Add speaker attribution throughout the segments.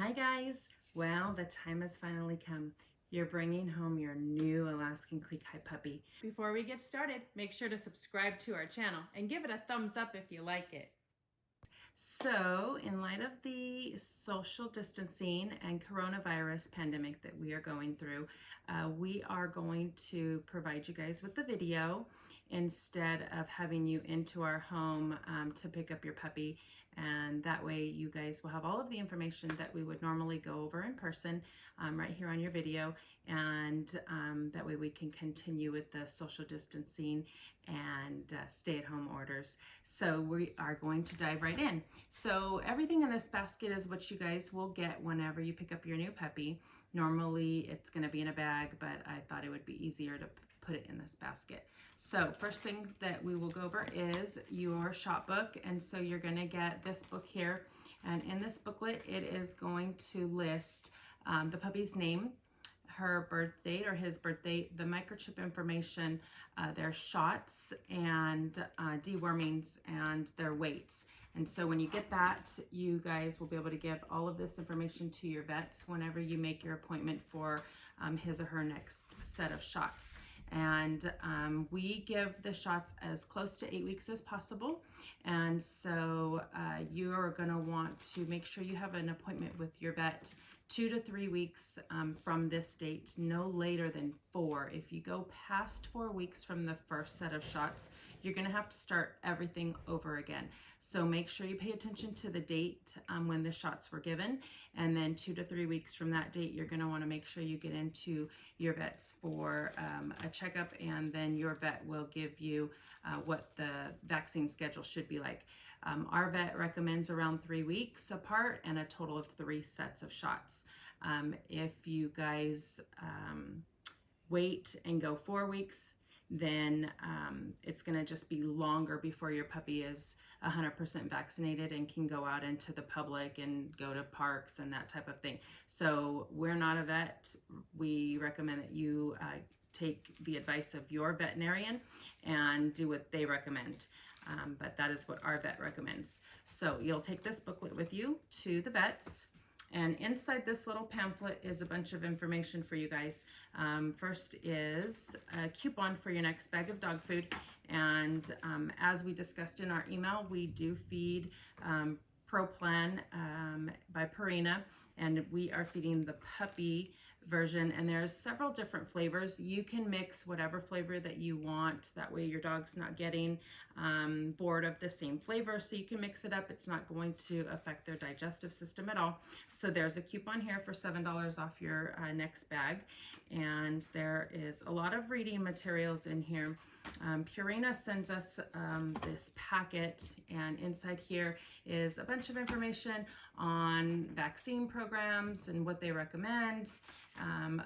Speaker 1: Hi guys! Well, the time has finally come. You're bringing home your new Alaskan Klee Kai Puppy. Before we get started, make sure to subscribe to our channel and give it a thumbs up if you like it. So, in light of the social distancing and coronavirus pandemic that we are going through, we are going to provide you guys with the video instead of having you into our home to pick up your puppy. And that way you guys will have all of the information that we would normally go over in person right here on your video. And that way we can continue with the social distancing and stay-at-home orders. So we are going to dive right in. So everything in this basket is what you guys will get whenever you pick up your new puppy. Normally it's going to be in a bag, but I thought it would be easier to put it in this basket. So first thing that we will go over is your shop book. And so you're going to get this book here. And in this booklet, it is going to list the puppy's name, her birth date or his birth date, the microchip information, their shots and dewormings, and their weights. And so when you get that, you guys will be able to give all of this information to your vets whenever you make your appointment for his or her next set of shots. And we give the shots as close to 8 weeks as possible. And so you are going to want to make sure you have an appointment with your vet 2 to 3 weeks from this date, no later than 4. If you go past 4 weeks from the first set of shots, you're going to have to start everything over again. So make sure you pay attention to the date when the shots were given, and then 2 to 3 weeks from that date, you're going to want to make sure you get into your vets for a checkup, and then your vet will give you what the vaccine schedule should be like. Our vet recommends around 3 weeks apart and a total of 3 sets of shots. If you guys wait and go 4 weeks, then it's going to just be longer before your puppy is 100% vaccinated and can go out into the public and go to parks and that type of thing. So we're not a vet. We recommend that you take the advice of your veterinarian and do what they recommend. But that is what our vet recommends. So you'll take this booklet with you to the vets. And inside this little pamphlet is a bunch of information for you guys. First is a coupon for your next bag of dog food. And as we discussed in our email, we do feed Pro Plan by Purina, and we are feeding the puppy version, and there's several different flavors. You can mix whatever flavor that you want. That way your dog's not getting bored of the same flavor, so you can mix it up. It's not going to affect their digestive system at all. So there's a coupon here for $7 off your next bag, and there is a lot of reading materials in here. Purina sends us this packet, and inside here is a bunch of information on vaccine programs and what they recommend,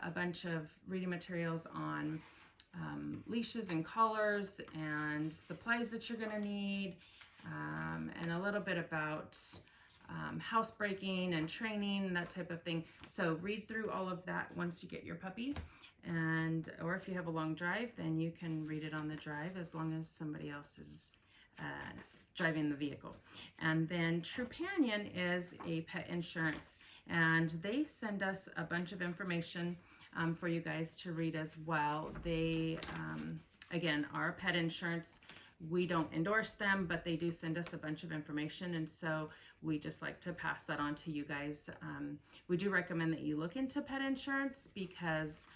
Speaker 1: a bunch of reading materials on leashes and collars and supplies that you're going to need, and a little bit about housebreaking and training and that type of thing. So read through all of that once you get your puppy. And or if you have a long drive, then you can read it on the drive as long as somebody else is driving the vehicle. And then Trupanion is a pet insurance, and they send us a bunch of information for you guys to read as well. They again, our pet insurance, we don't endorse them, but they do send us a bunch of information, and so we just like to pass that on to you guys. We do recommend that you look into pet insurance because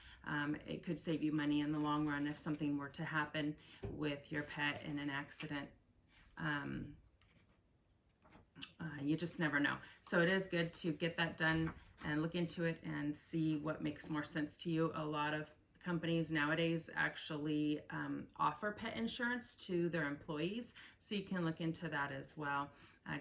Speaker 1: it could save you money in the long run if something were to happen with your pet in an accident. You just never know. So it is good to get that done and look into it and see what makes more sense to you. A lot of companies nowadays actually offer pet insurance to their employees, so you can look into that as well.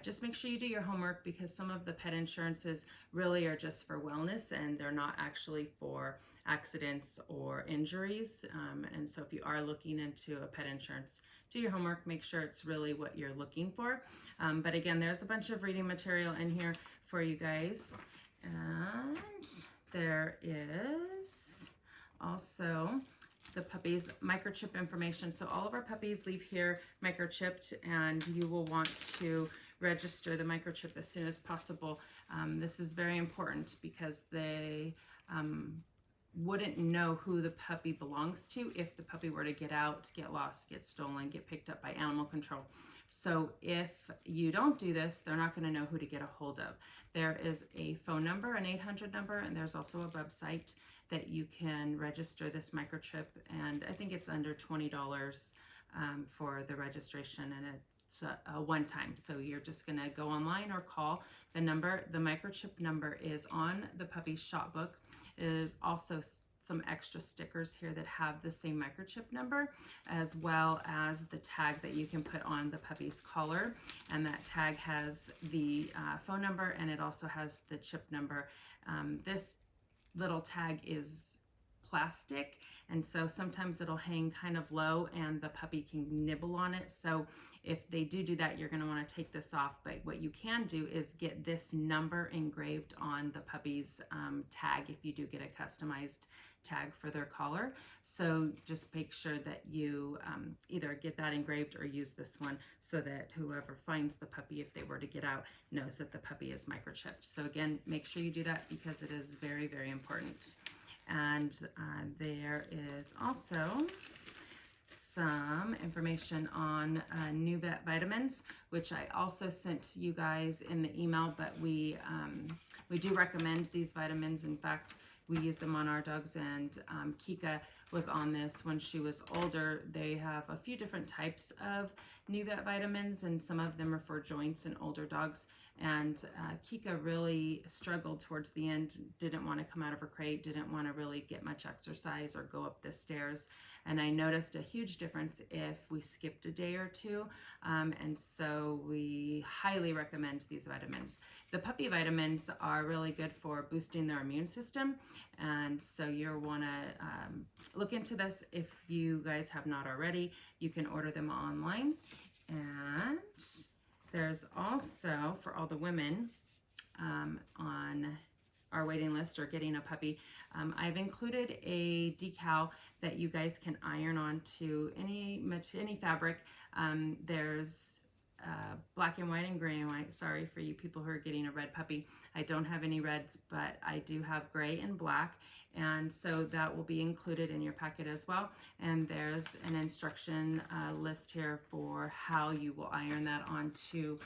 Speaker 1: Just make sure you do your homework, because some of the pet insurances really are just for wellness and they're not actually for accidents or injuries. And so if you are looking into a pet insurance, do your homework, make sure it's really what you're looking for. But again, there's a bunch of reading material in here for you guys. And there is also the puppy's microchip information. So all of our puppies leave here microchipped, and you will want to register the microchip as soon as possible. This is very important because they wouldn't know who the puppy belongs to if the puppy were to get out, get lost, get stolen, get picked up by animal control. So if you don't do this, they're not going to know who to get a hold of. There is a phone number, an 800 number, and there's also a website that you can register this microchip, and I think it's under $20 for the registration, and it's a one-time. So you're just going to go online or call the number. The microchip number is on the puppy's shop book. There's also some extra stickers here that have the same microchip number, as well as the tag that you can put on the puppy's collar. And that tag has the phone number, and it also has the chip number. This little tag is plastic, and so sometimes it'll hang kind of low and the puppy can nibble on it. So if they do that, you're going to want to take this off. But what you can do is get this number engraved on the puppy's tag if you do get a customized tag for their collar. So just make sure that you either get that engraved or use this one so that whoever finds the puppy, if they were to get out, knows that the puppy is microchipped. So again, make sure you do that because it is very, very important. And there is also some information on new vet vitamins, which I also sent to you guys in the email, but we do recommend these vitamins. In fact, we use them on our dogs, and Kika was on this when she was older. They have a few different types of new vet vitamins, and some of them are for joints and older dogs. And Kika really struggled towards the end, didn't want to come out of her crate, didn't want to really get much exercise or go up the stairs. And I noticed a huge difference if we skipped a day or two. And so we highly recommend these vitamins. The puppy vitamins are really good for boosting their immune system. And so you'll want to look into this if you guys have not already. You can order them online. And there's also, for all the women on our waiting list or getting a puppy, I've included a decal that you guys can iron onto any fabric. There's black and white and gray and white. Sorry for you people who are getting a red puppy. I don't have any reds, but I do have gray and black, and so that will be included in your packet as well. And there's an instruction list here for how you will iron that onto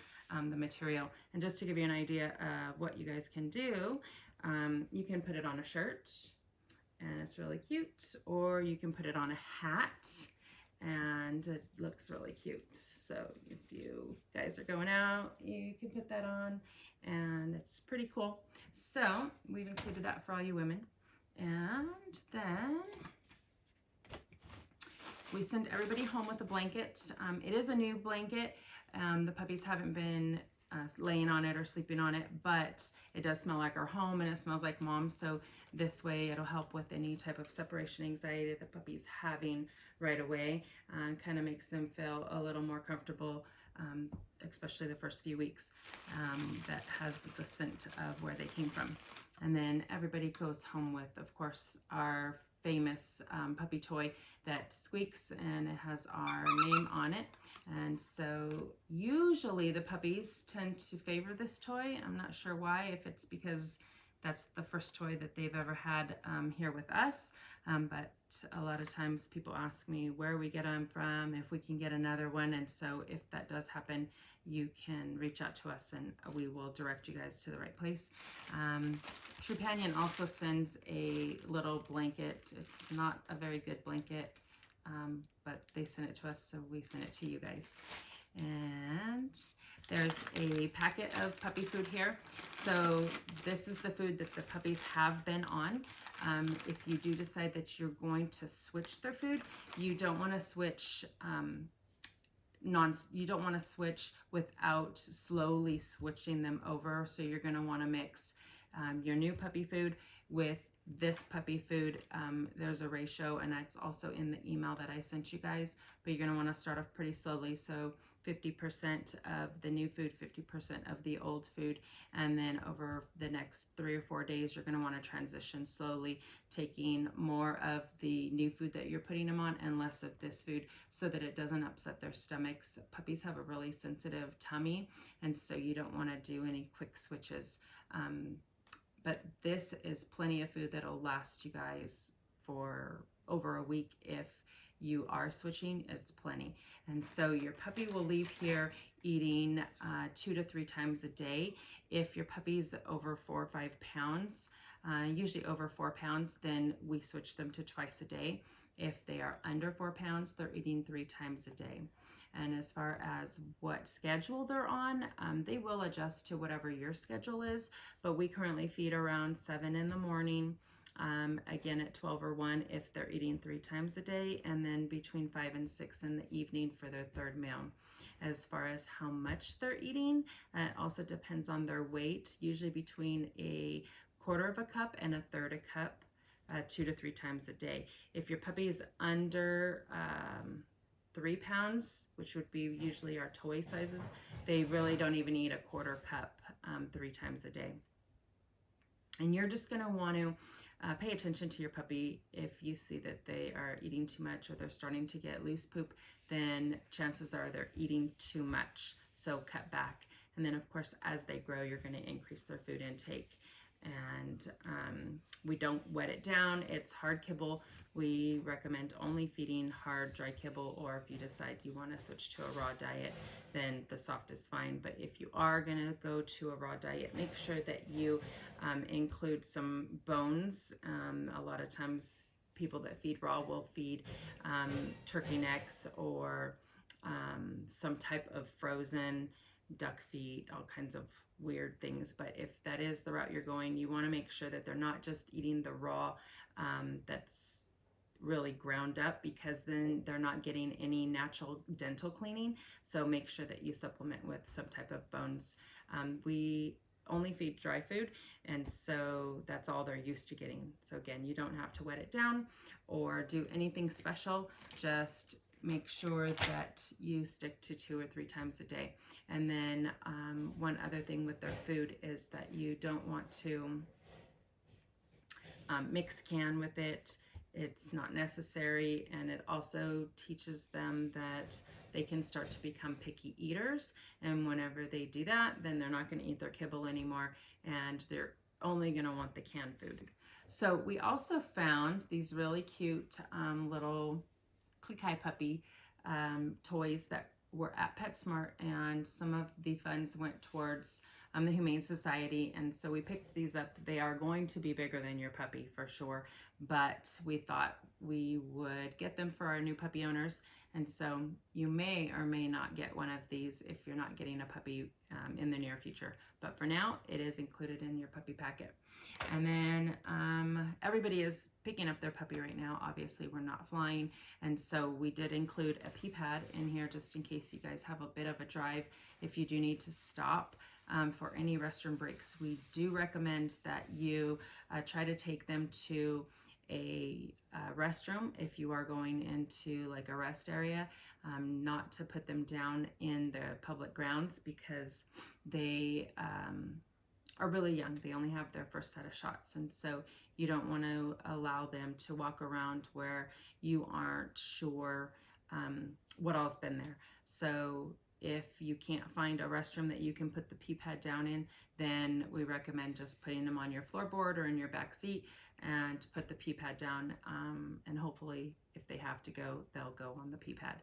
Speaker 1: the material. And just to give you an idea of what you guys can do, you can put it on a shirt and it's really cute, or you can put it on a hat and it looks really cute. So if you guys are going out, you can put that on and it's pretty cool. So we've included that for all you women. And then we send everybody home with a blanket. It is a new blanket. The puppies haven't been laying on it or sleeping on it, but it does smell like our home and it smells like mom. So this way it'll help with any type of separation anxiety that the puppy's having right away. Kind of makes them feel a little more comfortable, especially the first few weeks, that has the scent of where they came from. And then everybody goes home with, of course, our famous puppy toy that squeaks, and it has our name on it. And so usually the puppies tend to favor this toy. I'm not sure why, if it's because that's the first toy that they've ever had here with us, but a lot of times people ask me where we get them from, if we can get another one. And so if that does happen, you can reach out to us and we will direct you guys to the right place. Trupanion also sends a little blanket. It's not a very good blanket, but they sent it to us, so we sent it to you guys. And there's a packet of puppy food here. So this is the food that the puppies have been on. If you do decide that you're going to switch their food, you don't want to switch you don't want to switch without slowly switching them over. So you're going to want to mix your new puppy food with this puppy food. There's a ratio, and that's also in the email that I sent you guys, but you're going to want to start off pretty slowly. So 50% of the new food, 50% of the old food. And then over the next 3 or 4 days, you're going to want to transition slowly, taking more of the new food that you're putting them on and less of this food so that it doesn't upset their stomachs. Puppies have a really sensitive tummy, and so you don't want to do any quick switches. But this is plenty of food that'll last you guys for over a week. If you are switching, it's plenty. And so your puppy will leave here eating 2 to 3 times a day. If your puppy's over 4 or 5 pounds, usually over 4 pounds, then we switch them to twice a day. If they are under 4 pounds, they're eating 3 times a day. And as far as what schedule they're on, they will adjust to whatever your schedule is, but we currently feed around 7 in the morning, again at 12 or 1 if they're eating 3 times a day, and then between 5 and 6 in the evening for their third meal. As far as how much they're eating, it also depends on their weight, usually between a 1/4 cup and a 1/3 cup, 2 to 3 times a day. If your puppy is under 3 pounds, which would be usually our toy sizes, they really don't even eat a 1/4 cup 3 times a day. And you're just going to want to pay attention to your puppy. If you see that they are eating too much or they're starting to get loose poop, then chances are they're eating too much. So cut back. And then of course, as they grow, you're going to increase their food intake. And we don't wet it down. It's hard kibble. We recommend only feeding hard dry kibble, or if you decide you want to switch to a raw diet, then the soft is fine. But if you are going to go to a raw diet, make sure that you include some bones. A lot of times people that feed raw will feed turkey necks or some type of frozen duck feet, all kinds of weird things. But if that is the route you're going, you want to make sure that they're not just eating the raw that's really ground up, because then they're not getting any natural dental cleaning. So make sure that you supplement with some type of bones. We only feed dry food, and so that's all they're used to getting. So again, you don't have to wet it down or do anything special. Just make sure that you stick to 2 or 3 times a day. And then one other thing with their food is that you don't want to mix can with it. It's not necessary, and it also teaches them that they can start to become picky eaters, and whenever they do that, then they're not going to eat their kibble anymore, and they're only going to want the canned food. So we also found these really cute little Klee Kai Puppy toys that were at PetSmart, and some of the funds went towards the Humane Society, and so we picked these up. They are going to be bigger than your puppy for sure, but we thought we would get them for our new puppy owners, and so you may or may not get one of these if you're not getting a puppy in the near future, but for now it is included in your puppy packet. And then everybody is picking up their puppy right now. Obviously we're not flying, and so we did include a pee pad in here just in case you guys have a bit of a drive. If you do need to stop for any restroom breaks, we do recommend that you try to take them to a restroom if you are going into like a rest area, not to put them down in the public grounds, because they are really young. They only have their first set of shots, and so you don't want to allow them to walk around where you aren't sure what all's been there. So if you can't find a restroom that you can put the pee pad down in, then we recommend just putting them on your floorboard or in your back seat and put the pee pad down, and hopefully if they have to go, they'll go on the pee pad.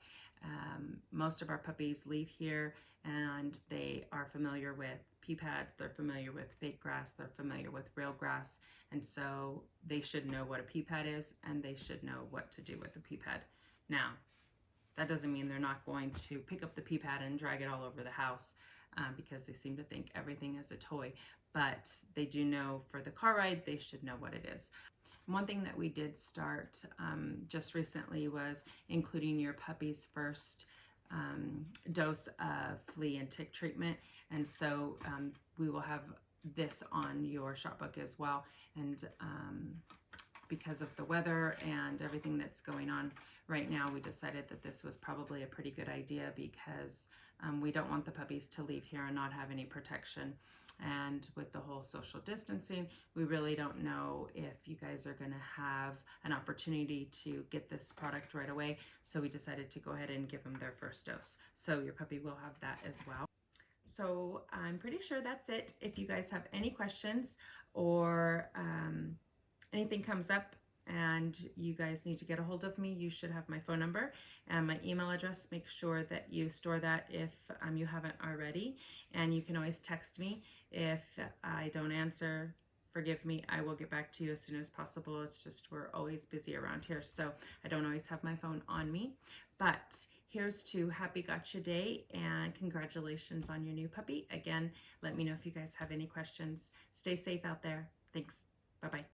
Speaker 1: Most of our puppies leave here and they are familiar with pee pads, they're familiar with fake grass, they're familiar with real grass, and so they should know what a pee pad is, and they should know what to do with the pee pad. Now, that doesn't mean they're not going to pick up the pee pad and drag it all over the house, because they seem to think everything is a toy, but they do know for the car ride, they should know what it is. One thing that we did start just recently was including your puppy's first dose of flea-and-tick treatment, and so we will have this on your shop book as well. And because of the weather and everything that's going on right now, we decided that this was probably a pretty good idea because we don't want the puppies to leave here and not have any protection. And with the whole social distancing, we really don't know if you guys are going to have an opportunity to get this product right away. So we decided to go ahead and give them their first dose. So your puppy will have that as well. So I'm pretty sure that's it. If you guys have any questions or anything comes up and you guys need to get a hold of me, you should have my phone number and my email address. Make sure that you store that if you haven't already. And you can always text me. If I don't answer, forgive me, I will get back to you as soon as possible. It's just we're always busy around here, so I don't always have my phone on me. But here's to Happy Gotcha Day and congratulations on your new puppy. Again, let me know if you guys have any questions. Stay safe out there. Thanks. Bye-bye.